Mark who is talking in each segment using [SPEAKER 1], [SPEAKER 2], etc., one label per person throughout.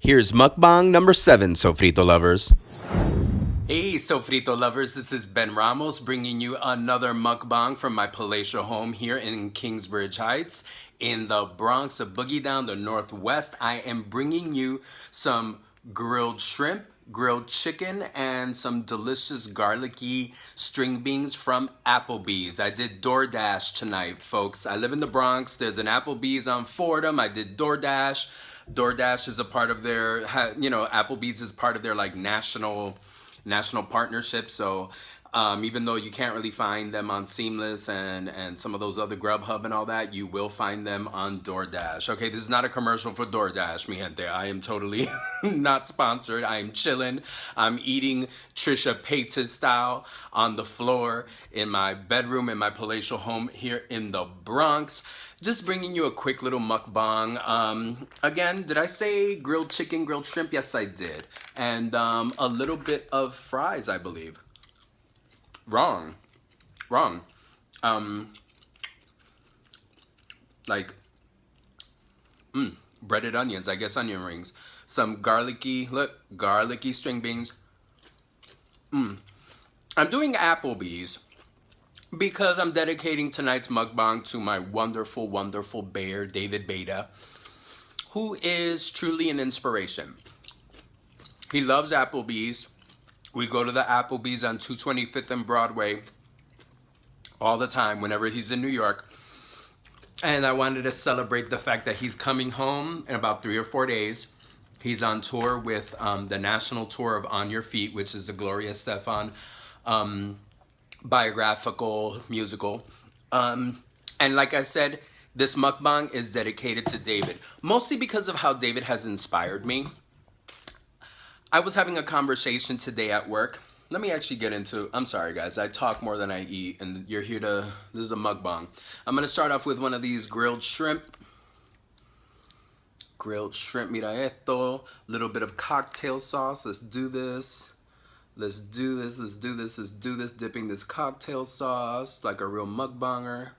[SPEAKER 1] Here's mukbang number 7, Sofrito lovers.
[SPEAKER 2] Hey, Sofrito lovers, this is Ben Ramos bringing you another mukbang from my palatial home here in Kingsbridge Heights in the Bronx, a boogie down the Northwest. I am bringing you some grilled shrimp, grilled chicken, and some delicious garlicky string beans from Applebee's. I did DoorDash tonight, folks. I live in the Bronx. There's an Applebee's on Fordham. I did DoorDash. DoorDash is a part of their, Applebee's is part of their like national partnership. So even though you can't really find them on Seamless and some of those other Grubhub and all that, you will find them on DoorDash. Okay, this is not a commercial for DoorDash, mi gente. I am totally not sponsored. I am chilling. I'm eating Trisha Paytas style on the floor in my bedroom in my palatial home here in the Bronx. Just bringing you a quick little mukbang. Again, did I say grilled chicken, grilled shrimp? Yes, I did. And a little bit of fries, I believe. Wrong. Like, breaded onions, I guess onion rings. Some garlicky string beans. I'm doing Applebee's because I'm dedicating tonight's mukbang to my wonderful, wonderful bear, David Baida, who is truly an inspiration. He loves Applebee's. We go to the Applebee's on 225th and Broadway all the time whenever he's in New York. And I wanted to celebrate the fact that he's coming home in about 3 or 4 days. He's on tour with the national tour of On Your Feet, which is the Gloria Estefan biographical musical. And like I said, this mukbang is dedicated to David, mostly because of how David has inspired me. I was having a conversation today at work. Let me actually get into, I'm sorry guys, I talk more than I eat, and you're here to, this is a mukbang. I'm gonna start off with one of these grilled shrimp. Grilled shrimp, mira esto. Little bit of cocktail sauce, let's do this. Let's do this, dipping this cocktail sauce like a real mukbanger.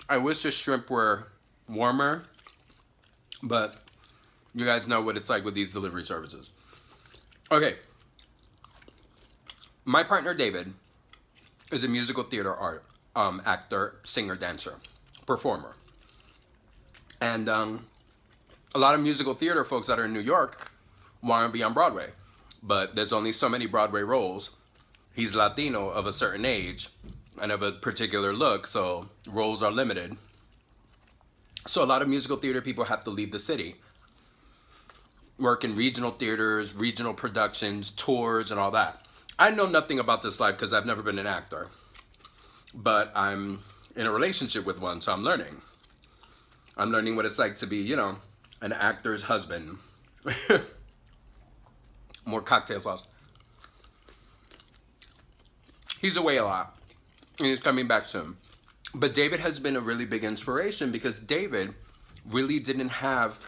[SPEAKER 2] I wish the shrimp were warmer, but you guys know what it's like with these delivery services. Okay. My partner David is a musical theater actor, singer, dancer, performer. And a lot of musical theater folks that are in New York want to be on Broadway, but there's only so many Broadway roles. He's Latino of a certain age and of a particular look, so roles are limited. So a lot of musical theater people have to leave the city, work in regional theaters, regional productions, tours, and all that. I know nothing about this life because I've never been an actor, but I'm in a relationship with one, so I'm learning. I'm learning what it's like to be, an actor's husband. More cocktail sauce. He's away a lot, and he's coming back soon. But David has been a really big inspiration because David really didn't have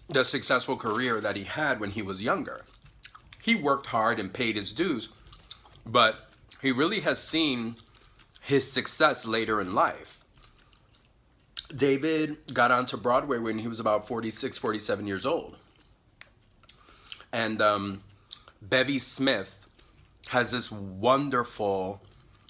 [SPEAKER 2] the successful career that he had when he was younger. He worked hard and paid his dues, but he really has seen his success later in life. David got onto Broadway when he was about 46, 47 years old. And Bevy Smith has this wonderful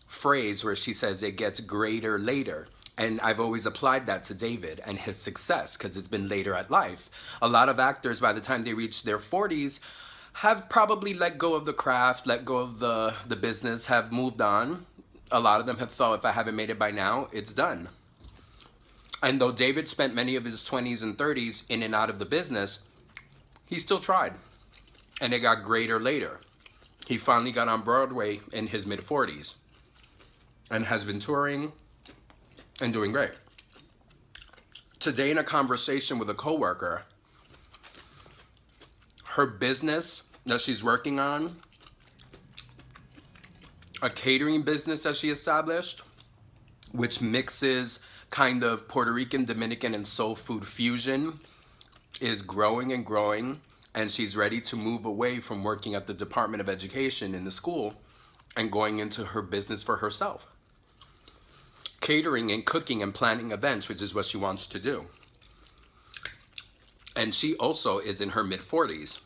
[SPEAKER 2] phrase where she says it gets greater later. And I've always applied that to David and his success because it's been later at life. A lot of actors, by the time they reach their 40s, have probably let go of the craft, let go of the business, have moved on. A lot of them have thought, if I haven't made it by now, it's done. And though David spent many of his 20s and 30s in and out of the business, he still tried. And it got greater later. He finally got on Broadway in his mid-40s and has been touring and doing great. Today in a conversation with a coworker, her business that she's working on, a catering business that she established, which mixes kind of Puerto Rican, Dominican, and soul food fusion, is growing and growing, and she's ready to move away from working at the Department of Education in the school and going into her business for herself. catering and cooking and planning events, which is what she wants to do. And she also is in her mid-40s.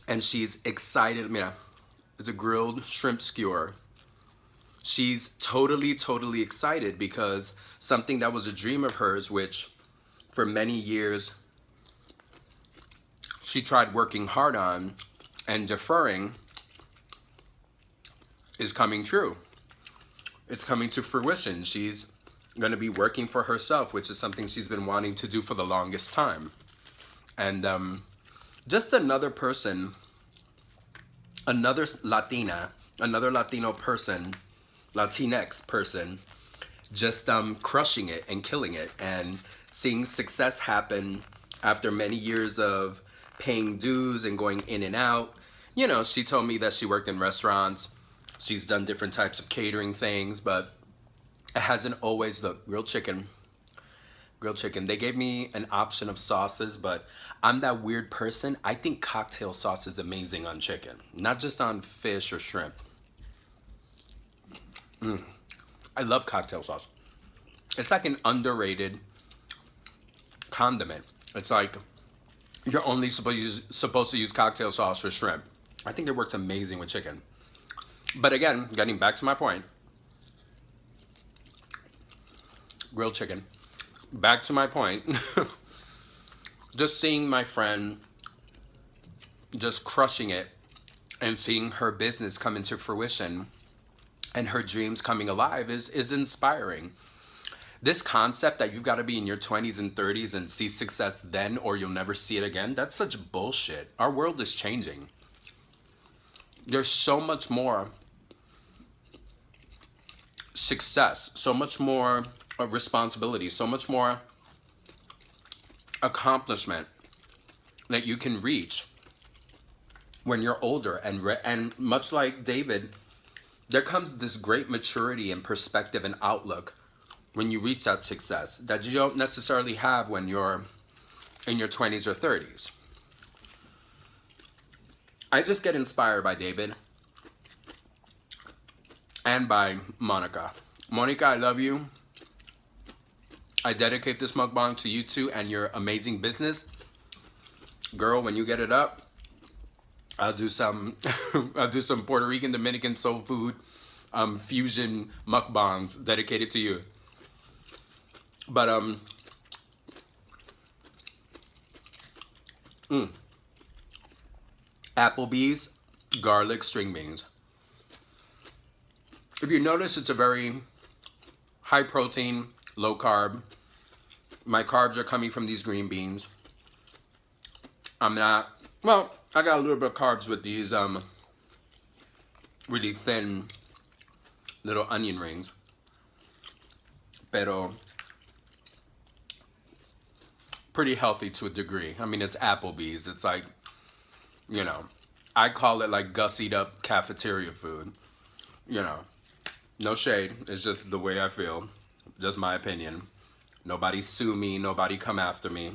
[SPEAKER 2] And she's excited. Mira, it's a grilled shrimp skewer. She's totally excited because something that was a dream of hers, which for many years she tried working hard on and deferring, is coming true. It's coming to fruition. She's going to be working for herself, which is something she's been wanting to do for the longest time. And just another person, another Latina, another Latino person, Latinx person, just crushing it and killing it and seeing success happen after many years of paying dues and going in and out. You know, she told me that she worked in restaurants. She's done different types of catering things, but it hasn't always, look, grilled chicken. They gave me an option of sauces, but I'm that weird person. I think cocktail sauce is amazing on chicken, not just on fish or shrimp. I love cocktail sauce. It's like an underrated condiment. It's like you're only supposed to use cocktail sauce for shrimp. I think it works amazing with chicken. But again, getting back to my point, grilled chicken. Back to my point, just seeing my friend just crushing it and seeing her business come into fruition and her dreams coming alive is inspiring. This concept that you've got to be in your 20s and 30s and see success then or you'll never see it again, that's such bullshit. Our world is changing. There's so much more success, so much more responsibility, so much more accomplishment that you can reach when you're older. And much like David, there comes this great maturity and perspective and outlook when you reach that success that you don't necessarily have when you're in your 20s or 30s. I just get inspired by David and by Monica. Monica, I love you. I dedicate this mukbang to you too and your amazing business. Girl, when you get it up, I'll do some I'll do some Puerto Rican Dominican soul food fusion mukbangs dedicated to you. But Applebee's garlic string beans. If you notice, it's a very high protein, low carb. My carbs are coming from these green beans. I'm not, well, I got a little bit of carbs with these really thin little onion rings. Pero pretty healthy to a degree. I mean, it's Applebee's. It's like, you know, I call it like gussied up cafeteria food. You know, no shade. It's just the way I feel. Just my opinion. Nobody sue me. Nobody come after me.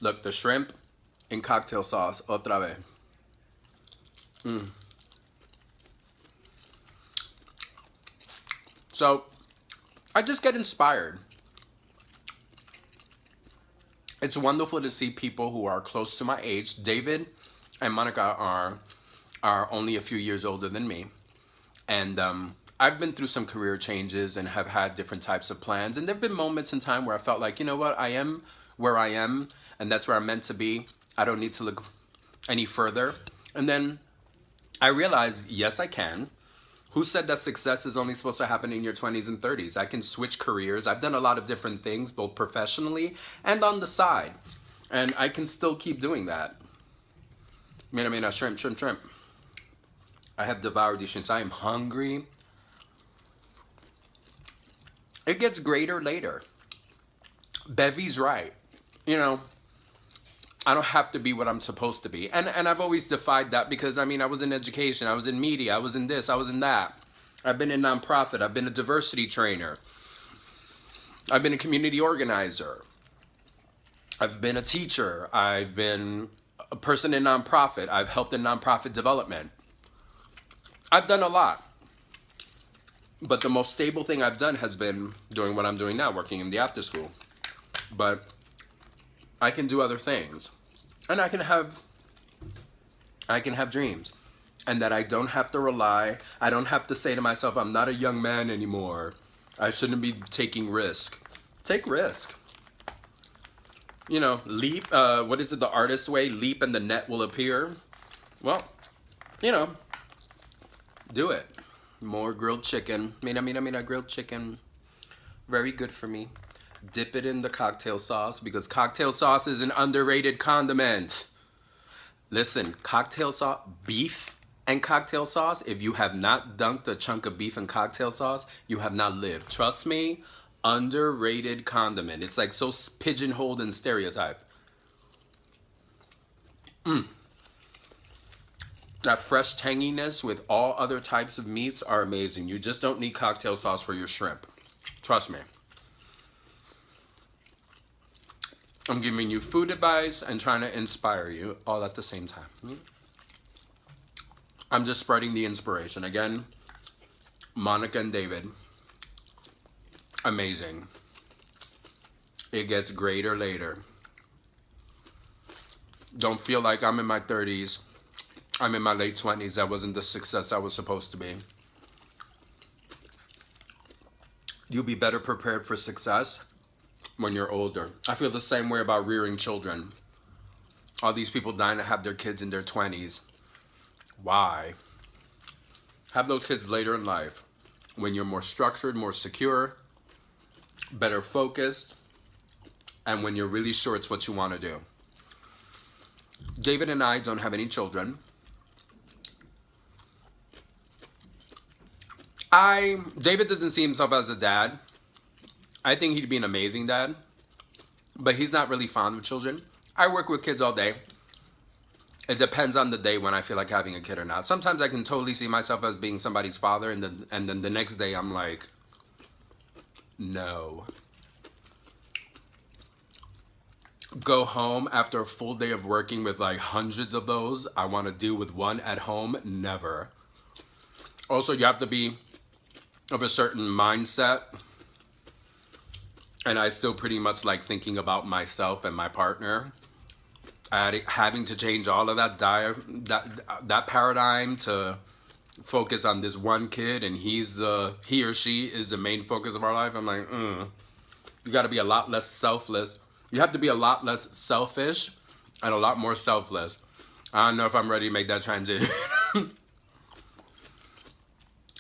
[SPEAKER 2] Look, the shrimp in cocktail sauce. Otra vez. So, I just get inspired. It's wonderful to see people who are close to my age. David and Monica are only a few years older than me. And I've been through some career changes and have had different types of plans. And there have been moments in time where I felt like, you know what, I am where I am, and that's where I'm meant to be. I don't need to look any further. And then I realized, yes, I can. Who said that success is only supposed to happen in your 20s and 30s? I can switch careers. I've done a lot of different things, both professionally and on the side. And I can still keep doing that. Mira, shrimp. I have devoured these shrimps. I am hungry. It gets greater later. Bevy's right. You know, I don't have to be what I'm supposed to be. And I've always defied that because, I mean, I was in education, I was in media, I was in this, I was in that. I've been in nonprofit, I've been a diversity trainer. I've been a community organizer. I've been a teacher. I've been a person in nonprofit. I've helped in nonprofit development. I've done a lot. But the most stable thing I've done has been doing what I'm doing now, working in the after school. But I can do other things. And I can have dreams. And that I don't have to rely, I don't have to say to myself, I'm not a young man anymore. I shouldn't be taking risk. Take risk. You know, leap, what is it, the artist way? Leap and the net will appear. Well, you know, do it. More grilled chicken. Mina, grilled chicken. Very good for me. Dip it in the cocktail sauce because cocktail sauce is an underrated condiment. Listen, cocktail sauce, beef and cocktail sauce, if you have not dunked a chunk of beef in cocktail sauce, you have not lived. Trust me, underrated condiment. It's like so pigeonholed and stereotyped. That fresh tanginess with all other types of meats are amazing. You just don't need cocktail sauce for your shrimp. Trust me. I'm giving you food advice and trying to inspire you all at the same time. I'm just spreading the inspiration. Again, Monica and David, amazing. It gets greater later. Don't feel like I'm in my 30s. I'm in my late 20s. That wasn't the success I was supposed to be. You'll be better prepared for success when you're older. I feel the same way about rearing children. All these people dying to have their kids in their 20s. Why? Have those kids later in life when you're more structured, more secure, better focused, and when you're really sure it's what you want to do. David and I don't have any children. David doesn't see himself as a dad. I think he'd be an amazing dad, but he's not really fond of children. I work with kids all day. It depends on the day when I feel like having a kid or not. Sometimes I can totally see myself as being somebody's father, and then the next day I'm like, no. Go home after a full day of working with like hundreds of those. I want to deal with one at home. Never. Also, you have to be of a certain mindset. And I still pretty much like thinking about myself and my partner. Having to change all of that paradigm to focus on this one kid, and he or she is the main focus of our life. I'm like, you got to be a lot less selfless. You have to be a lot less selfish and a lot more selfless. I don't know if I'm ready to make that transition.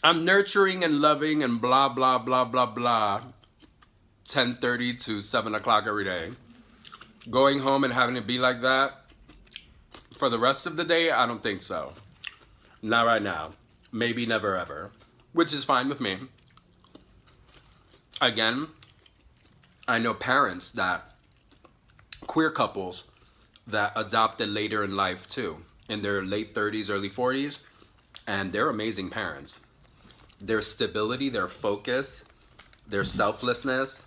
[SPEAKER 2] I'm nurturing and loving and blah, blah, blah, blah, blah. 10:30 to 7 o'clock every day. Going home and having to be like that for the rest of the day, I don't think so. Not right now. Maybe never ever. Which is fine with me. Again, I know parents queer couples that adopted later in life too. In their late 30s, early 40s. And they're amazing parents. Their stability, their focus, their selflessness,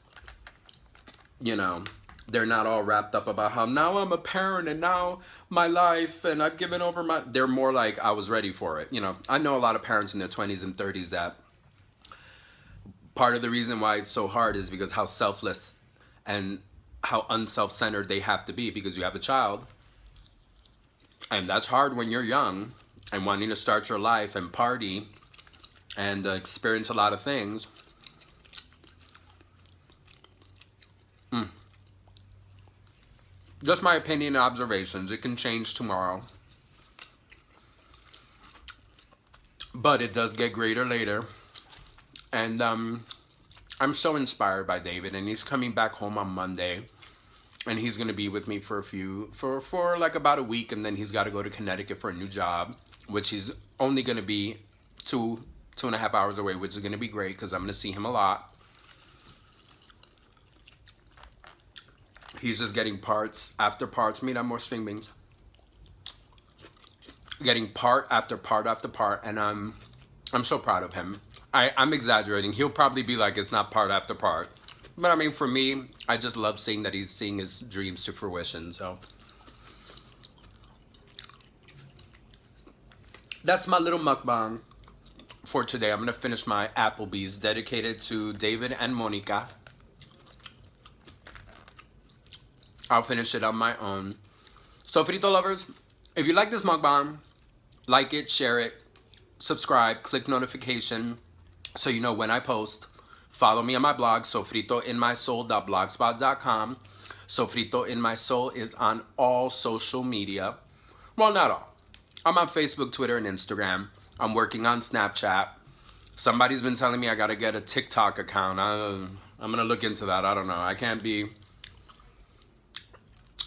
[SPEAKER 2] you know, they're not all wrapped up about how now I'm a parent and now my life and I've given over my... They're more like, I was ready for it. You know, I know a lot of parents in their 20s and 30s that part of the reason why it's so hard is because how selfless and how unself-centered they have to be because you have a child. And that's hard when you're young and wanting to start your life and party and experience a lot of things. Just my opinion and observations. It can change tomorrow. But it does get greater later. And I'm so inspired by David. And he's coming back home on Monday. And he's going to be with me for like about a week. And then he's got to go to Connecticut for a new job. Which he's only going to be 2.5 hours away. Which is going to be great because I'm going to see him a lot. He's just getting parts after parts. Mira, more string beans. Getting part after part after part, and I'm so proud of him. I'm exaggerating. He'll probably be like, it's not part after part. But I mean, for me, I just love seeing that he's seeing his dreams to fruition, so. That's my little mukbang for today. I'm gonna finish my Applebee's dedicated to David and Monica. I'll finish it on my own. So frito lovers, if you like this mukbang, like it, share it, subscribe, click notification so you know when I post. Follow me on my blog, sofritoinmysoul.blogspot.com. Sofrito in My Soul is on all social media. Well, not all. I'm on Facebook, Twitter, and Instagram. I'm working on Snapchat. Somebody's been telling me I gotta get a TikTok account. I'm gonna look into that. I don't know. I can't be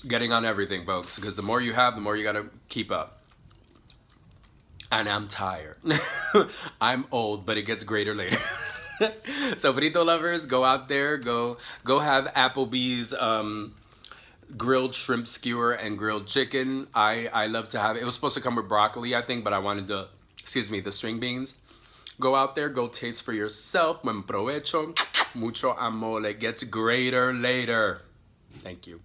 [SPEAKER 2] getting on everything, folks, because the more you have, the more you gotta keep up. And I'm tired. I'm old, but it gets greater later. So frito lovers, go out there, go have Applebee's grilled shrimp skewer and grilled chicken. I love to have it. It was supposed to come with broccoli, I think, but I wanted the string beans. Go out there, go taste for yourself. Buen provecho. Mucho amor. It gets greater later. Thank you.